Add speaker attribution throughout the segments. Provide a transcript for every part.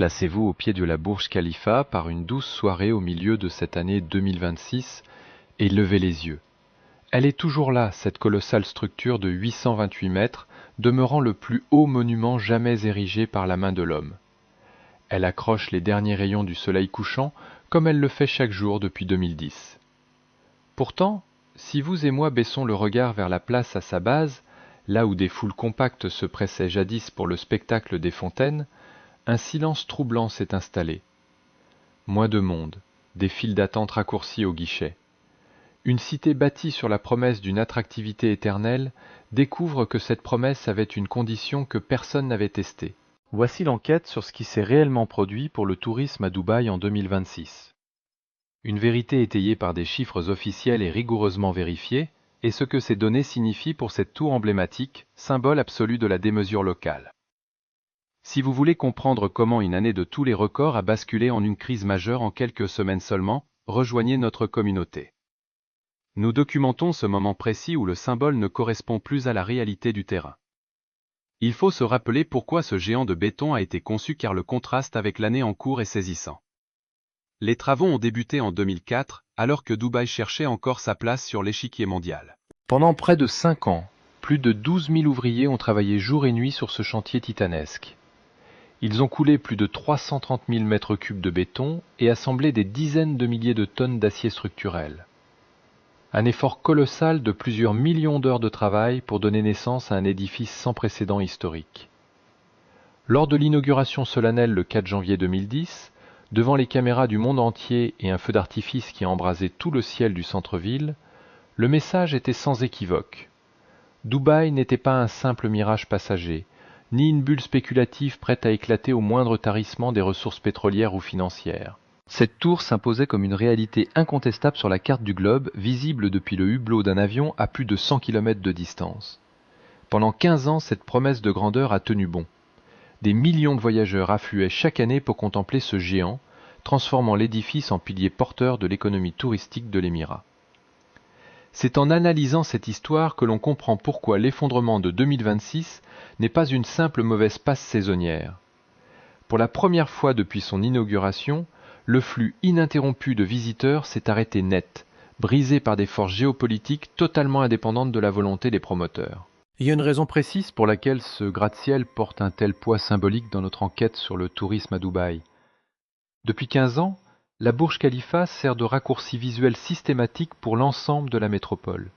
Speaker 1: Placez-vous au pied de la Burj Khalifa par une douce soirée au milieu de cette année 2026 et levez les yeux. Elle est toujours là, cette colossale structure de 828 mètres, demeurant le plus haut monument jamais érigé par la main de l'homme. Elle accroche les derniers rayons du soleil couchant, comme elle le fait chaque jour depuis 2010. Pourtant, si vous et moi baissons le regard vers la place à sa base, là où des foules compactes se pressaient jadis pour le spectacle des fontaines, un silence troublant s'est installé. Moins de monde, des files d'attente raccourcies au guichet. Une cité bâtie sur la promesse d'une attractivité éternelle découvre que cette promesse avait une condition que personne n'avait testée. Voici l'enquête sur ce qui s'est réellement produit pour le tourisme à Dubaï en 2026. Une vérité étayée par des chiffres officiels et rigoureusement vérifiés, et ce que ces données signifient pour cette tour emblématique, symbole absolu de la démesure locale. Si vous voulez comprendre comment une année de tous les records a basculé en une crise majeure en quelques semaines seulement, rejoignez notre communauté. Nous documentons ce moment précis où le symbole ne correspond plus à la réalité du terrain. Il faut se rappeler pourquoi ce géant de béton a été conçu car le contraste avec l'année en cours est saisissant. Les travaux ont débuté en 2004, alors que Dubaï cherchait encore sa place sur l'échiquier mondial. Pendant près de 5 ans, plus de 12 000 ouvriers ont travaillé jour et nuit sur ce chantier titanesque. Ils ont coulé plus de 330 000 mètres cubes de béton et assemblé des dizaines de milliers de tonnes d'acier structurel. Un effort colossal de plusieurs millions d'heures de travail pour donner naissance à un édifice sans précédent historique. Lors de l'inauguration solennelle le 4 janvier 2010, devant les caméras du monde entier et un feu d'artifice qui embrasait tout le ciel du centre-ville, le message était sans équivoque. Dubaï n'était pas un simple mirage passager, ni une bulle spéculative prête à éclater au moindre tarissement des ressources pétrolières ou financières. Cette tour s'imposait comme une réalité incontestable sur la carte du globe, visible depuis le hublot d'un avion à plus de 100 km de distance. Pendant 15 ans, cette promesse de grandeur a tenu bon. Des millions de voyageurs affluaient chaque année pour contempler ce géant, transformant l'édifice en pilier porteur de l'économie touristique de l'Émirat. C'est en analysant cette histoire que l'on comprend pourquoi l'effondrement de 2026 n'est pas une simple mauvaise passe saisonnière. Pour la première fois depuis son inauguration, le flux ininterrompu de visiteurs s'est arrêté net, brisé par des forces géopolitiques totalement indépendantes de la volonté des promoteurs. Il y a une raison précise pour laquelle ce gratte-ciel porte un tel poids symbolique dans notre enquête sur le tourisme à Dubaï. Depuis 15 ans, la Burj Khalifa sert de raccourci visuel systématique pour l'ensemble de la métropole.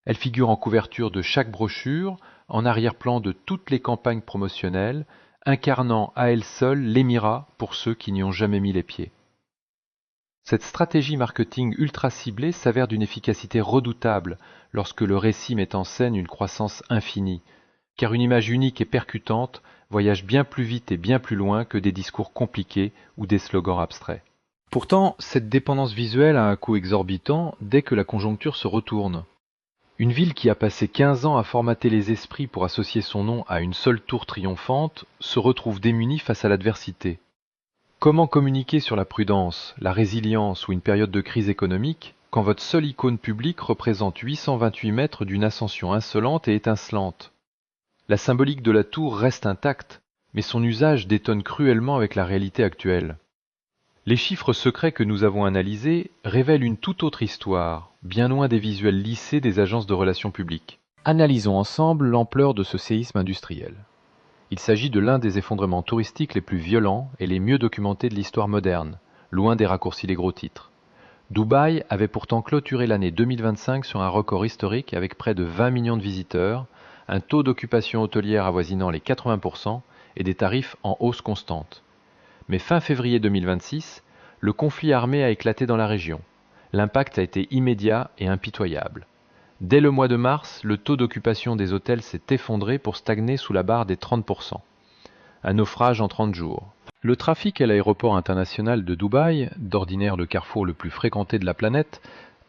Speaker 1: Elle figure en couverture de chaque brochure, en arrière-plan de toutes les campagnes promotionnelles, incarnant à elle seule l'Émirat pour ceux qui n'y ont jamais mis les pieds. Cette stratégie marketing ultra ciblée s'avère d'une efficacité redoutable lorsque le récit met en scène une croissance infinie, car une image unique et percutante voyage bien plus vite et bien plus loin que des discours compliqués ou des slogans abstraits. Pourtant, cette dépendance visuelle a un coût exorbitant dès que la conjoncture se retourne. Une ville qui a passé 15 ans à formater les esprits pour associer son nom à une seule tour triomphante se retrouve démunie face à l'adversité. Comment communiquer sur la prudence, la résilience ou une période de crise économique quand votre seule icône publique représente 828 mètres d'une ascension insolente et étincelante? La symbolique de la tour reste intacte, mais son usage détonne cruellement avec la réalité actuelle. Les chiffres secrets que nous avons analysés révèlent une toute autre histoire, bien loin des visuels lissés des agences de relations publiques. Analysons ensemble l'ampleur de ce séisme industriel. Il s'agit de l'un des effondrements touristiques les plus violents et les mieux documentés de l'histoire moderne, loin des raccourcis des gros titres. Dubaï avait pourtant clôturé l'année 2025 sur un record historique avec près de 20 millions de visiteurs, un taux d'occupation hôtelière avoisinant les 80% et des tarifs en hausse constante. Mais fin février 2026, le conflit armé a éclaté dans la région. L'impact a été immédiat et impitoyable. Dès le mois de mars, le taux d'occupation des hôtels s'est effondré pour stagner sous la barre des 30%. Un naufrage en 30 jours. Le trafic à l'aéroport international de Dubaï, d'ordinaire le carrefour le plus fréquenté de la planète,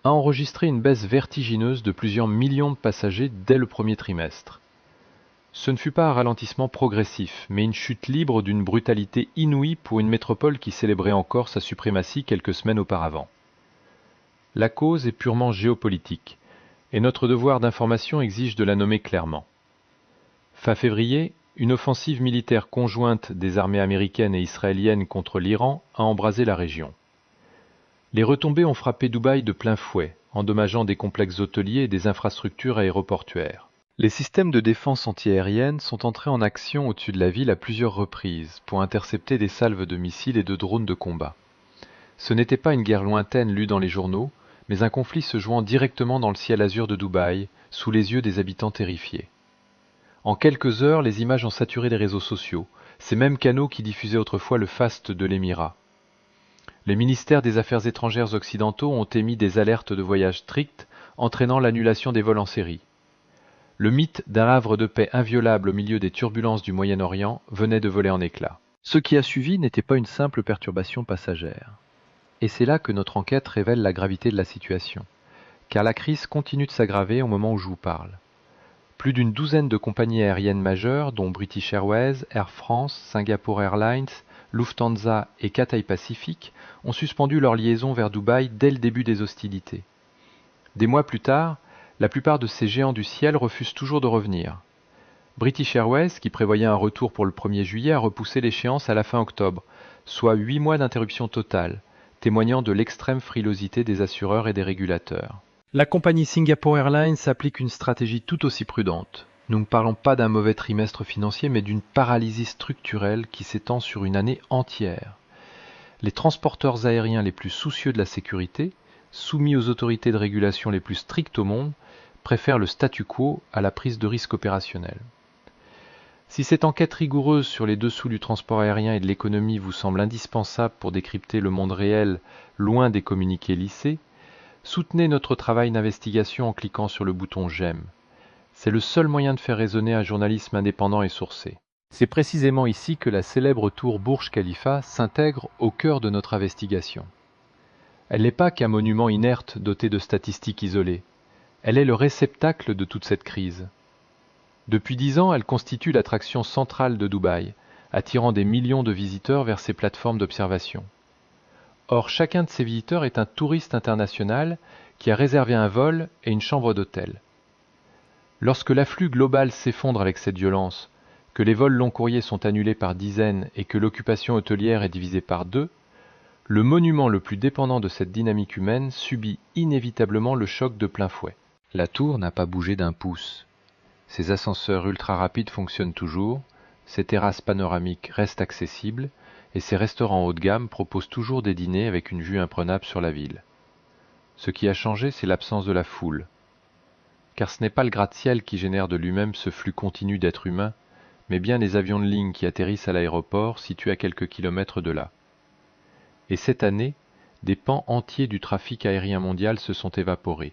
Speaker 1: a enregistré une baisse vertigineuse de plusieurs millions de passagers dès le premier trimestre. Ce ne fut pas un ralentissement progressif, mais une chute libre d'une brutalité inouïe pour une métropole qui célébrait encore sa suprématie quelques semaines auparavant. La cause est purement géopolitique, et notre devoir d'information exige de la nommer clairement. Fin février, Une offensive militaire conjointe des armées américaines et israéliennes contre l'Iran a embrasé la région. Les retombées ont frappé Dubaï de plein fouet, endommageant des complexes hôteliers et des infrastructures aéroportuaires. Les systèmes de défense antiaérienne sont entrés en action au-dessus de la ville à plusieurs reprises pour intercepter des salves de missiles et de drones de combat. Ce n'était pas une guerre lointaine lue dans les journaux, mais un conflit se jouant directement dans le ciel azur de Dubaï, sous les yeux des habitants terrifiés. En quelques heures, les images ont saturé les réseaux sociaux, ces mêmes canaux qui diffusaient autrefois le faste de l'Émirat. Les ministères des Affaires étrangères occidentaux ont émis des alertes de voyage strictes, entraînant l'annulation des vols en série. Le mythe d'un havre de paix inviolable au milieu des turbulences du Moyen-Orient venait de voler en éclats. Ce qui a suivi n'était pas une simple perturbation passagère. Et c'est là que notre enquête révèle la gravité de la situation, car la crise continue de s'aggraver au moment où je vous parle. Plus d'une douzaine de compagnies aériennes majeures, dont British Airways, Air France, Singapore Airlines, Lufthansa et Cathay Pacific, ont suspendu leur liaison vers Dubaï dès le début des hostilités. Des mois plus tard, la plupart de ces géants du ciel refusent toujours de revenir. British Airways, qui prévoyait un retour pour le 1er juillet, a repoussé l'échéance à la fin octobre, soit 8 mois d'interruption totale, témoignant de l'extrême frilosité des assureurs et des régulateurs. La compagnie Singapore Airlines applique une stratégie tout aussi prudente. Nous ne parlons pas d'un mauvais trimestre financier, mais d'une paralysie structurelle qui s'étend sur une année entière. Les transporteurs aériens les plus soucieux de la sécurité, soumis aux autorités de régulation les plus strictes au monde, préfèrent le statu quo à la prise de risque opérationnel. Si cette enquête rigoureuse sur les dessous du transport aérien et de l'économie vous semble indispensable pour décrypter le monde réel loin des communiqués lissés, soutenez notre travail d'investigation en cliquant sur le bouton j'aime. C'est le seul moyen de faire résonner un journalisme indépendant et sourcé. C'est précisément ici que la célèbre tour Burj Khalifa s'intègre au cœur de notre investigation. Elle n'est pas qu'un monument inerte doté de statistiques isolées. Elle est le réceptacle de toute cette crise. Depuis 10 ans, elle constitue l'attraction centrale de Dubaï, attirant des millions de visiteurs vers ses plateformes d'observation. Or, chacun de ces visiteurs est un touriste international qui a réservé un vol et une chambre d'hôtel. Lorsque l'afflux global s'effondre avec cette violence, que les vols long courriers sont annulés par dizaines et que l'occupation hôtelière est divisée par 2, le monument le plus dépendant de cette dynamique humaine subit inévitablement le choc de plein fouet. La tour n'a pas bougé d'un pouce. Ses ascenseurs ultra rapides fonctionnent toujours, ses terrasses panoramiques restent accessibles et ses restaurants haut de gamme proposent toujours des dîners avec une vue imprenable sur la ville. Ce qui a changé, c'est l'absence de la foule. Car ce n'est pas le gratte-ciel qui génère de lui-même ce flux continu d'êtres humains, mais bien les avions de ligne qui atterrissent à l'aéroport situé à quelques kilomètres de là. Et cette année, des pans entiers du trafic aérien mondial se sont évaporés.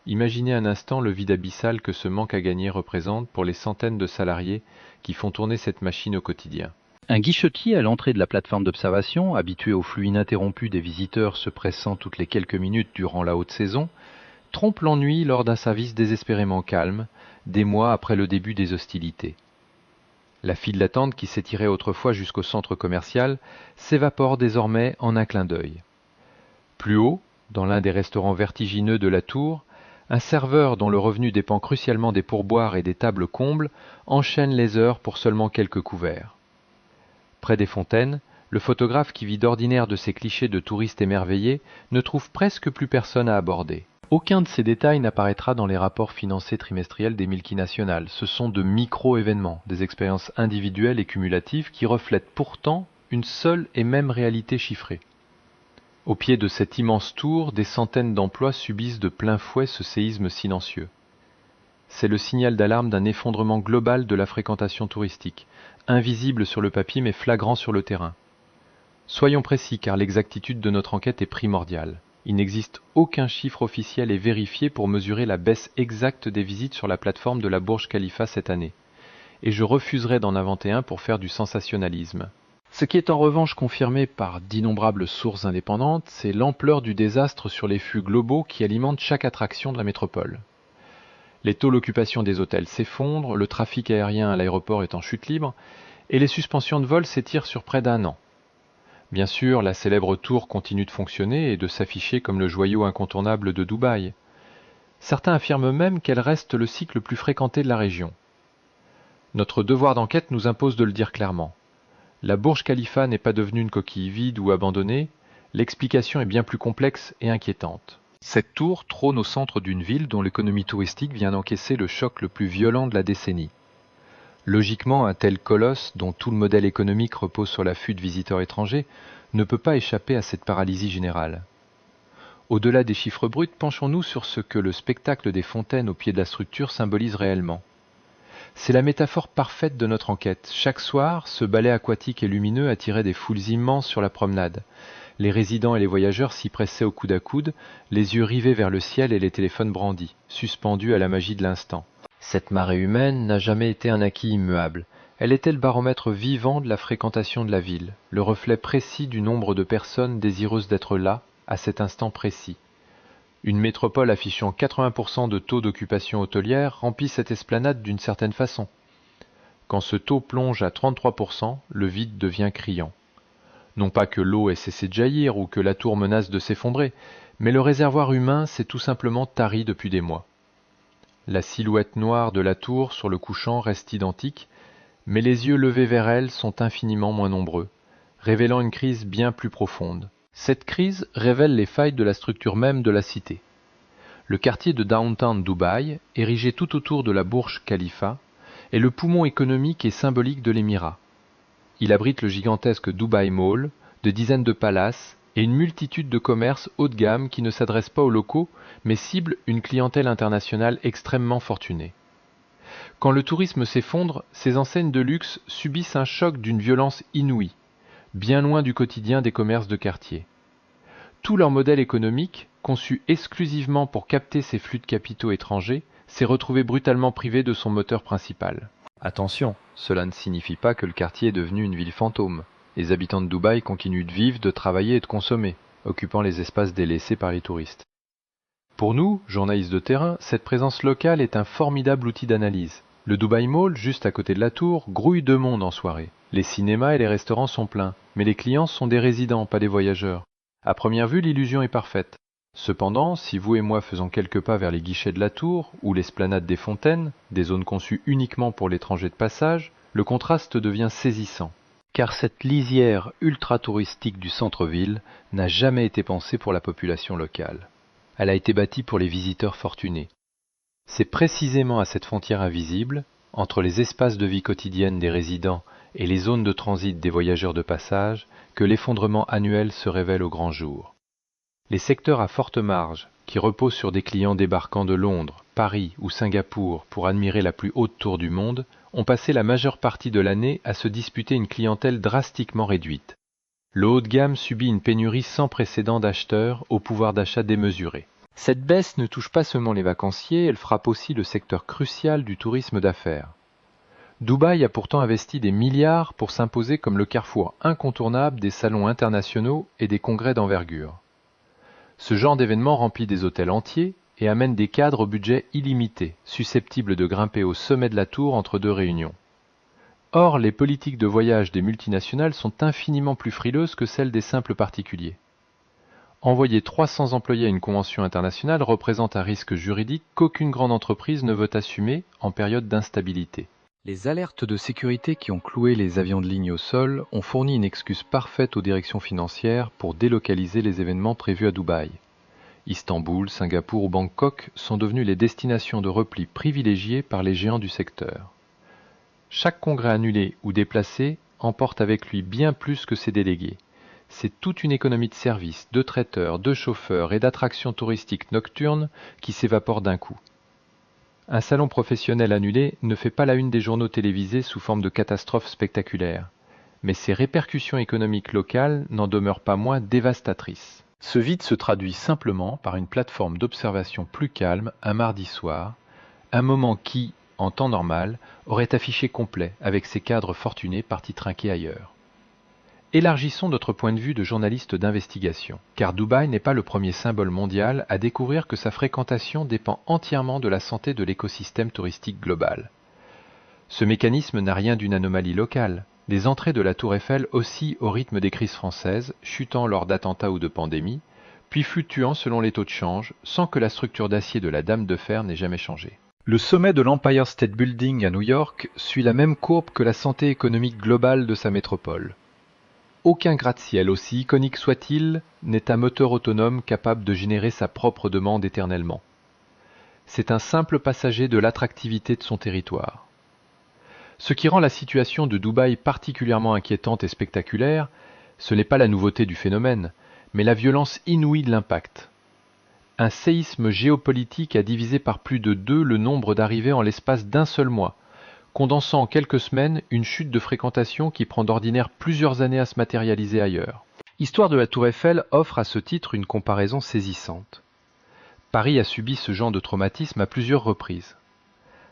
Speaker 1: Imaginez un instant le vide abyssal que ce manque à gagner représente pour les centaines de salariés qui font tourner cette machine au quotidien. Un guichetier à l'entrée de la plateforme d'observation, habitué au flux ininterrompu des visiteurs se pressant toutes les quelques minutes durant la haute saison, trompe l'ennui lors d'un service désespérément calme, des mois après le début des hostilités. La file d'attente qui s'étirait autrefois jusqu'au centre commercial s'évapore désormais en un clin d'œil. Plus haut, dans l'un des restaurants vertigineux de la tour, un serveur dont le revenu dépend crucialement des pourboires et des tables combles enchaîne les heures pour seulement quelques couverts. Près des fontaines, le photographe qui vit d'ordinaire de ces clichés de touristes émerveillés ne trouve presque plus personne à aborder. Aucun de ces détails n'apparaîtra dans les rapports financiers trimestriels des multinationales. Ce sont de micro-événements, des expériences individuelles et cumulatives qui reflètent pourtant une seule et même réalité chiffrée. Au pied de cette immense tour, des centaines d'emplois subissent de plein fouet ce séisme silencieux. C'est le signal d'alarme d'un effondrement global de la fréquentation touristique, invisible sur le papier mais flagrant sur le terrain. Soyons précis car l'exactitude de notre enquête est primordiale. Il n'existe aucun chiffre officiel et vérifié pour mesurer la baisse exacte des visites sur la plateforme de la Burj Khalifa cette année. Et je refuserai d'en inventer un pour faire du sensationnalisme. Ce qui est en revanche confirmé par d'innombrables sources indépendantes, c'est l'ampleur du désastre sur les flux globaux qui alimentent chaque attraction de la métropole. Les taux d'occupation des hôtels s'effondrent, le trafic aérien à l'aéroport est en chute libre, et les suspensions de vol s'étirent sur près d'1 an. Bien sûr, la célèbre tour continue de fonctionner et de s'afficher comme le joyau incontournable de Dubaï. Certains affirment même qu'elle reste le site le plus fréquenté de la région. Notre devoir d'enquête nous impose de le dire clairement. La Burj Khalifa n'est pas devenue une coquille vide ou abandonnée, l'explication est bien plus complexe et inquiétante. Cette tour trône au centre d'une ville dont l'économie touristique vient d'encaisser le choc le plus violent de la décennie. Logiquement, un tel colosse, dont tout le modèle économique repose sur l'afflux de visiteurs étrangers, ne peut pas échapper à cette paralysie générale. Au-delà des chiffres bruts, penchons-nous sur ce que le spectacle des fontaines au pied de la structure symbolise réellement. C'est la métaphore parfaite de notre enquête. Chaque soir, ce ballet aquatique et lumineux attirait des foules immenses sur la promenade. Les résidents et les voyageurs s'y pressaient au coude à coude, les yeux rivés vers le ciel et les téléphones brandis, suspendus à la magie de l'instant. Cette marée humaine n'a jamais été un acquis immuable. Elle était le baromètre vivant de la fréquentation de la ville, le reflet précis du nombre de personnes désireuses d'être là, à cet instant précis. Une métropole affichant 80% de taux d'occupation hôtelière remplit cette esplanade d'une certaine façon. Quand ce taux plonge à 33%, le vide devient criant. Non pas que l'eau ait cessé de jaillir ou que la tour menace de s'effondrer, mais le réservoir humain s'est tout simplement tari depuis des mois. La silhouette noire de la tour sur le couchant reste identique, mais les yeux levés vers elle sont infiniment moins nombreux, révélant une crise bien plus profonde. Cette crise révèle les failles de la structure même de la cité. Le quartier de Downtown Dubaï, érigé tout autour de la Burj Khalifa, est le poumon économique et symbolique de l'émirat. Il abrite le gigantesque Dubai Mall, de dizaines de palaces et une multitude de commerces haut de gamme qui ne s'adressent pas aux locaux, mais ciblent une clientèle internationale extrêmement fortunée. Quand le tourisme s'effondre, ces enseignes de luxe subissent un choc d'une violence inouïe, bien loin du quotidien des commerces de quartier. Tout leur modèle économique, conçu exclusivement pour capter ces flux de capitaux étrangers, s'est retrouvé brutalement privé de son moteur principal. Attention, cela ne signifie pas que le quartier est devenu une ville fantôme. Les habitants de Dubaï continuent de vivre, de travailler et de consommer, occupant les espaces délaissés par les touristes. Pour nous, journalistes de terrain, cette présence locale est un formidable outil d'analyse. Le Dubai Mall, juste à côté de la tour, grouille de monde en soirée. Les cinémas et les restaurants sont pleins, mais les clients sont des résidents, pas des voyageurs. À première vue, l'illusion est parfaite. Cependant, si vous et moi faisons quelques pas vers les guichets de la tour, ou l'esplanade des fontaines, des zones conçues uniquement pour l'étranger de passage, le contraste devient saisissant. Car cette lisière ultra-touristique du centre-ville n'a jamais été pensée pour la population locale. Elle a été bâtie pour les visiteurs fortunés. C'est précisément à cette frontière invisible, entre les espaces de vie quotidienne des résidents et les zones de transit des voyageurs de passage, que l'effondrement annuel se révèle au grand jour. Les secteurs à forte marge, qui reposent sur des clients débarquant de Londres, Paris ou Singapour pour admirer la plus haute tour du monde, ont passé la majeure partie de l'année à se disputer une clientèle drastiquement réduite. Le haut de gamme subit une pénurie sans précédent d'acheteurs au pouvoir d'achat démesuré. Cette baisse ne touche pas seulement les vacanciers, elle frappe aussi le secteur crucial du tourisme d'affaires. Dubaï a pourtant investi des milliards pour s'imposer comme le carrefour incontournable des salons internationaux et des congrès d'envergure. Ce genre d'événement remplit des hôtels entiers et amène des cadres au budget illimité, susceptibles de grimper au sommet de la tour entre deux réunions. Or, les politiques de voyage des multinationales sont infiniment plus frileuses que celles des simples particuliers. Envoyer 300 employés à une convention internationale représente un risque juridique qu'aucune grande entreprise ne veut assumer en période d'instabilité. Les alertes de sécurité qui ont cloué les avions de ligne au sol ont fourni une excuse parfaite aux directions financières pour délocaliser les événements prévus à Dubaï. Istanbul, Singapour ou Bangkok sont devenus les destinations de repli privilégiées par les géants du secteur. Chaque congrès annulé ou déplacé emporte avec lui bien plus que ses délégués. C'est toute une économie de services, de traiteurs, de chauffeurs et d'attractions touristiques nocturnes qui s'évaporent d'un coup. Un salon professionnel annulé ne fait pas la une des journaux télévisés sous forme de catastrophe spectaculaire, mais ses répercussions économiques locales n'en demeurent pas moins dévastatrices. Ce vide se traduit simplement par une plateforme d'observation plus calme un mardi soir, un moment qui, en temps normal, aurait affiché complet avec ses cadres fortunés partis trinquer ailleurs. Élargissons notre point de vue de journaliste d'investigation, car Dubaï n'est pas le premier symbole mondial à découvrir que sa fréquentation dépend entièrement de la santé de l'écosystème touristique global. Ce mécanisme n'a rien d'une anomalie locale. Les entrées de la Tour Eiffel oscillent au rythme des crises françaises, chutant lors d'attentats ou de pandémies, puis fluctuant selon les taux de change, sans que la structure d'acier de la Dame de Fer n'ait jamais changé. Le sommet de l'Empire State Building à New York suit la même courbe que la santé économique globale de sa métropole. Aucun gratte-ciel, aussi iconique soit-il, n'est un moteur autonome capable de générer sa propre demande éternellement. C'est un simple passager de l'attractivité de son territoire. Ce qui rend la situation de Dubaï particulièrement inquiétante et spectaculaire, ce n'est pas la nouveauté du phénomène, mais la violence inouïe de l'impact. Un séisme géopolitique a divisé par plus de 2 le nombre d'arrivées en l'espace d'un seul mois, condensant en quelques semaines une chute de fréquentation qui prend d'ordinaire plusieurs années à se matérialiser ailleurs. L'histoire de la Tour Eiffel offre à ce titre une comparaison saisissante. Paris a subi ce genre de traumatisme à plusieurs reprises.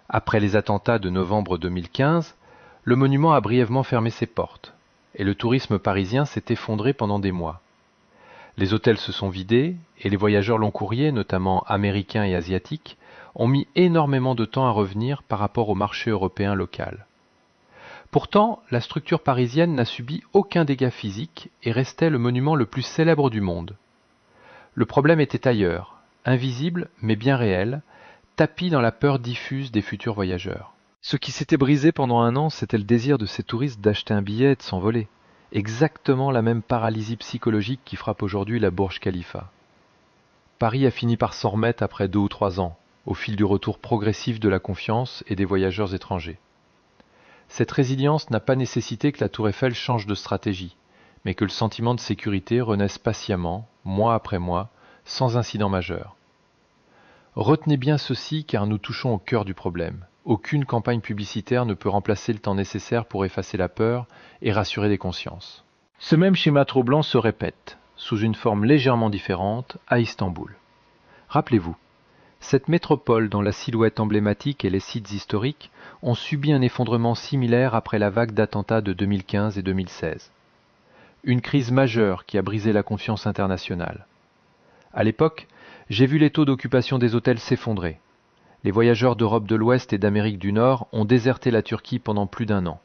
Speaker 1: Après les attentats de novembre 2015, le monument a brièvement fermé ses portes, et le tourisme parisien s'est effondré pendant des mois. Les hôtels se sont vidés, et les voyageurs long courriers, notamment américains et asiatiques, ont mis énormément de temps à revenir par rapport au marché européen local. Pourtant, la structure parisienne n'a subi aucun dégât physique et restait le monument le plus célèbre du monde. Le problème était ailleurs, invisible mais bien réel, tapi dans la peur diffuse des futurs voyageurs. Ce qui s'était brisé pendant un an, c'était le désir de ces touristes d'acheter un billet et de s'envoler. Exactement la même paralysie psychologique qui frappe aujourd'hui la Burj Khalifa. Paris a fini par s'en remettre après 2 ou 3 ans, au fil du retour progressif de la confiance et des voyageurs étrangers. Cette résilience n'a pas nécessité que la Tour Eiffel change de stratégie, mais que le sentiment de sécurité renaisse patiemment, mois après mois, sans incident majeur. Retenez bien ceci car nous touchons au cœur du problème. Aucune campagne publicitaire ne peut remplacer le temps nécessaire pour effacer la peur et rassurer les consciences. Ce même schéma troublant se répète, sous une forme légèrement différente, à Istanbul. Rappelez-vous, cette métropole dont la silhouette emblématique et les sites historiques ont subi un effondrement similaire après la vague d'attentats de 2015 et 2016. Une crise majeure qui a brisé la confiance internationale. À l'époque, j'ai vu les taux d'occupation des hôtels s'effondrer. Les voyageurs d'Europe de l'Ouest et d'Amérique du Nord ont déserté la Turquie pendant plus d'1 an.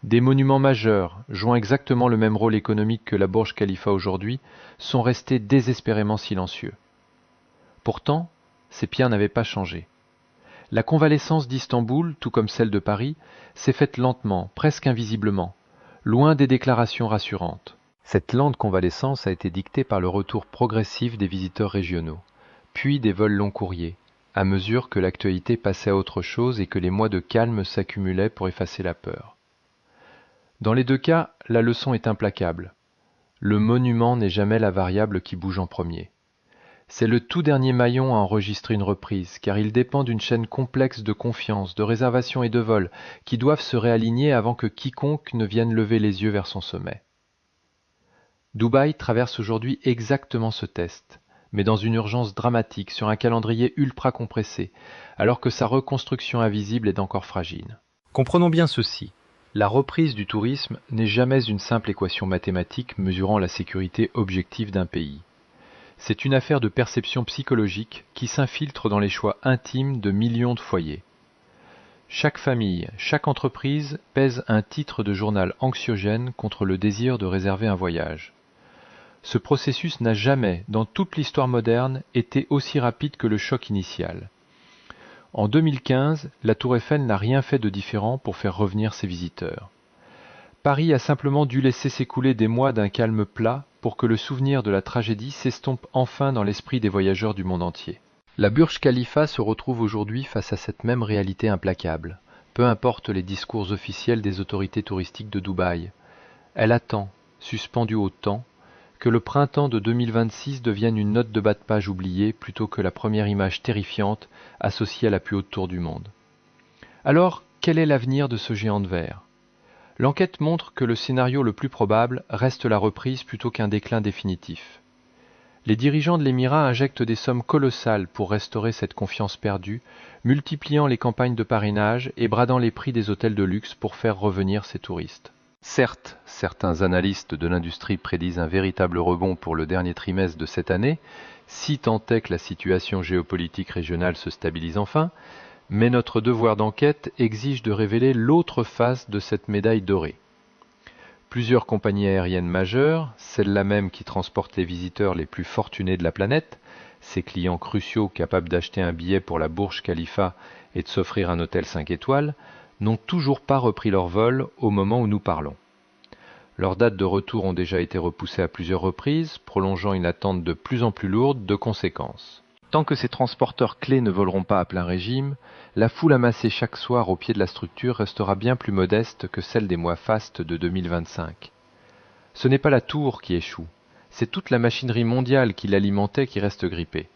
Speaker 1: Des monuments majeurs, jouant exactement le même rôle économique que la Burj Khalifa aujourd'hui, sont restés désespérément silencieux. Pourtant, ces pierres n'avaient pas changé. La convalescence d'Istanbul, tout comme celle de Paris, s'est faite lentement, presque invisiblement, loin des déclarations rassurantes. Cette lente convalescence a été dictée par le retour progressif des visiteurs régionaux, puis des vols long courriers, à mesure que l'actualité passait à autre chose et que les mois de calme s'accumulaient pour effacer la peur. Dans les 2 cas, la leçon est implacable. Le monument n'est jamais la variable qui bouge en premier. C'est le tout dernier maillon à enregistrer une reprise, car il dépend d'une chaîne complexe de confiance, de réservation et de vol, qui doivent se réaligner avant que quiconque ne vienne lever les yeux vers son sommet. Dubaï traverse aujourd'hui exactement ce test, mais dans une urgence dramatique, sur un calendrier ultra compressé, alors que sa reconstruction invisible est encore fragile. Comprenons bien ceci. La reprise du tourisme n'est jamais une simple équation mathématique mesurant la sécurité objective d'un pays. C'est une affaire de perception psychologique qui s'infiltre dans les choix intimes de millions de foyers. Chaque famille, chaque entreprise pèse un titre de journal anxiogène contre le désir de réserver un voyage. Ce processus n'a jamais, dans toute l'histoire moderne, été aussi rapide que le choc initial. En 2015, la Tour Eiffel n'a rien fait de différent pour faire revenir ses visiteurs. Paris a simplement dû laisser s'écouler des mois d'un calme plat pour que le souvenir de la tragédie s'estompe enfin dans l'esprit des voyageurs du monde entier. La Burj Khalifa se retrouve aujourd'hui face à cette même réalité implacable, peu importe les discours officiels des autorités touristiques de Dubaï. Elle attend, suspendue au temps, que le printemps de 2026 devienne une note de bas de page oubliée plutôt que la première image terrifiante associée à la plus haute tour du monde. Alors, quel est l'avenir de ce géant de verre ? L'enquête montre que le scénario le plus probable reste la reprise plutôt qu'un déclin définitif. Les dirigeants de l'Émirat injectent des sommes colossales pour restaurer cette confiance perdue, multipliant les campagnes de parrainage et bradant les prix des hôtels de luxe pour faire revenir ces touristes. Certes, certains analystes de l'industrie prédisent un véritable rebond pour le dernier trimestre de cette année, si tant est que la situation géopolitique régionale se stabilise enfin, mais notre devoir d'enquête exige de révéler l'autre face de cette médaille dorée. Plusieurs compagnies aériennes majeures, celles-là même qui transportent les visiteurs les plus fortunés de la planète, ces clients cruciaux capables d'acheter un billet pour la Burj Khalifa et de s'offrir un hôtel 5 étoiles, n'ont toujours pas repris leur vol au moment où nous parlons. Leurs dates de retour ont déjà été repoussées à plusieurs reprises, prolongeant une attente de plus en plus lourde de conséquences. Tant que ces transporteurs clés ne voleront pas à plein régime, la foule amassée chaque soir au pied de la structure restera bien plus modeste que celle des mois fastes de 2025. Ce n'est pas la tour qui échoue, c'est toute la machinerie mondiale qui l'alimentait qui reste grippée.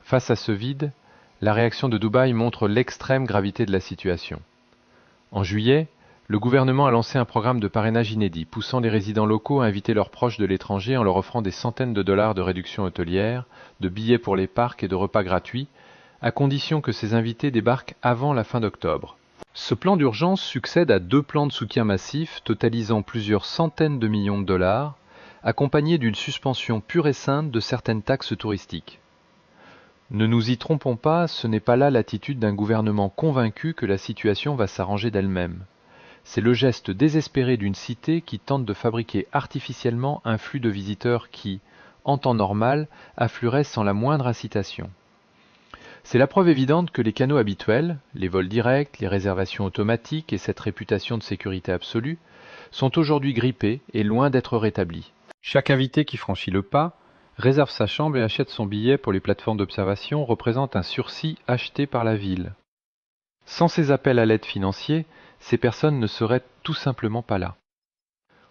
Speaker 1: Face à ce vide, la réaction de Dubaï montre l'extrême gravité de la situation. En juillet, le gouvernement a lancé un programme de parrainage inédit, poussant les résidents locaux à inviter leurs proches de l'étranger en leur offrant des centaines de dollars de réduction hôtelière, de billets pour les parcs et de repas gratuits, à condition que ces invités débarquent avant la fin d'octobre. Ce plan d'urgence succède à 2 plans de soutien massifs totalisant plusieurs centaines de millions de dollars, accompagnés d'une suspension pure et simple de certaines taxes touristiques. Ne nous y trompons pas, ce n'est pas là l'attitude d'un gouvernement convaincu que la situation va s'arranger d'elle-même. C'est le geste désespéré d'une cité qui tente de fabriquer artificiellement un flux de visiteurs qui, en temps normal, affluerait sans la moindre incitation. C'est la preuve évidente que les canaux habituels, les vols directs, les réservations automatiques et cette réputation de sécurité absolue, sont aujourd'hui grippés et loin d'être rétablis. Chaque invité qui franchit le pas, réserve sa chambre et achète son billet pour les plateformes d'observation représente un sursis acheté par la ville. Sans ces appels à l'aide financiers, ces personnes ne seraient tout simplement pas là.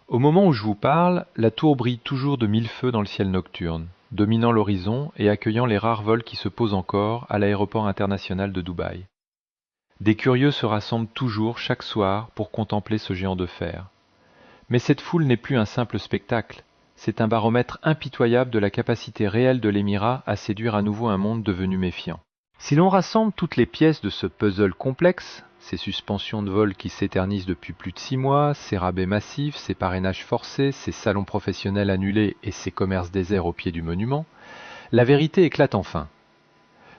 Speaker 1: Au moment où je vous parle, la tour brille toujours de 1000 feux dans le ciel nocturne, dominant l'horizon et accueillant les rares vols qui se posent encore à l'aéroport international de Dubaï. Des curieux se rassemblent toujours chaque soir pour contempler ce géant de fer. Mais cette foule n'est plus un simple spectacle, c'est un baromètre impitoyable de la capacité réelle de l'Émirat à séduire à nouveau un monde devenu méfiant. Si l'on rassemble toutes les pièces de ce puzzle complexe, ces suspensions de vol qui s'éternisent depuis plus de 6 mois, ces rabais massifs, ces parrainages forcés, ces salons professionnels annulés et ces commerces déserts au pied du monument, la vérité éclate enfin.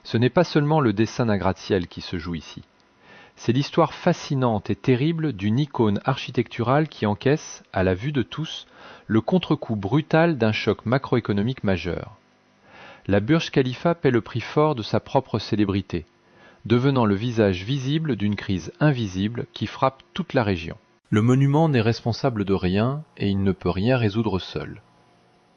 Speaker 1: Ce n'est pas seulement le dessin d'un gratte-ciel qui se joue ici. C'est l'histoire fascinante et terrible d'une icône architecturale qui encaisse, à la vue de tous, le contre-coup brutal d'un choc macroéconomique majeur. La Burj Khalifa paie le prix fort de sa propre célébrité, devenant le visage visible d'une crise invisible qui frappe toute la région. Le monument n'est responsable de rien et il ne peut rien résoudre seul.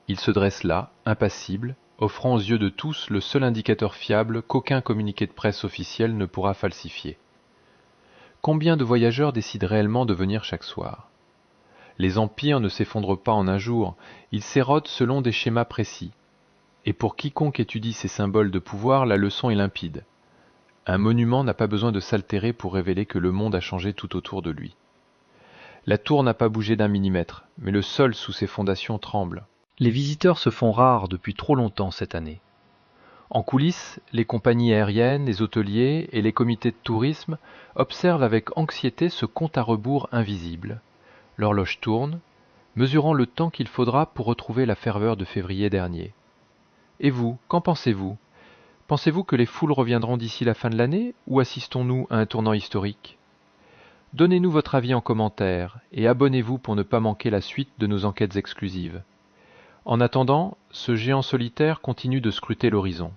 Speaker 1: Il se dresse là, impassible, offrant aux yeux de tous le seul indicateur fiable qu'aucun communiqué de presse officiel ne pourra falsifier. Combien de voyageurs décident réellement de venir chaque soir? Les empires ne s'effondrent pas en un jour, ils s'érodent selon des schémas précis. Et pour quiconque étudie ces symboles de pouvoir, la leçon est limpide. Un monument n'a pas besoin de s'altérer pour révéler que le monde a changé tout autour de lui. La tour n'a pas bougé d'un millimètre, mais le sol sous ses fondations tremble. Les visiteurs se font rares depuis trop longtemps cette année. En coulisses, les compagnies aériennes, les hôteliers et les comités de tourisme observent avec anxiété ce compte à rebours invisible. L'horloge tourne, mesurant le temps qu'il faudra pour retrouver la ferveur de février dernier. Et vous, qu'en pensez-vous? Pensez-vous que les foules reviendront d'ici la fin de l'année ou assistons-nous à un tournant historique? Donnez-nous votre avis en commentaire et abonnez-vous pour ne pas manquer la suite de nos enquêtes exclusives. En attendant, ce géant solitaire continue de scruter l'horizon.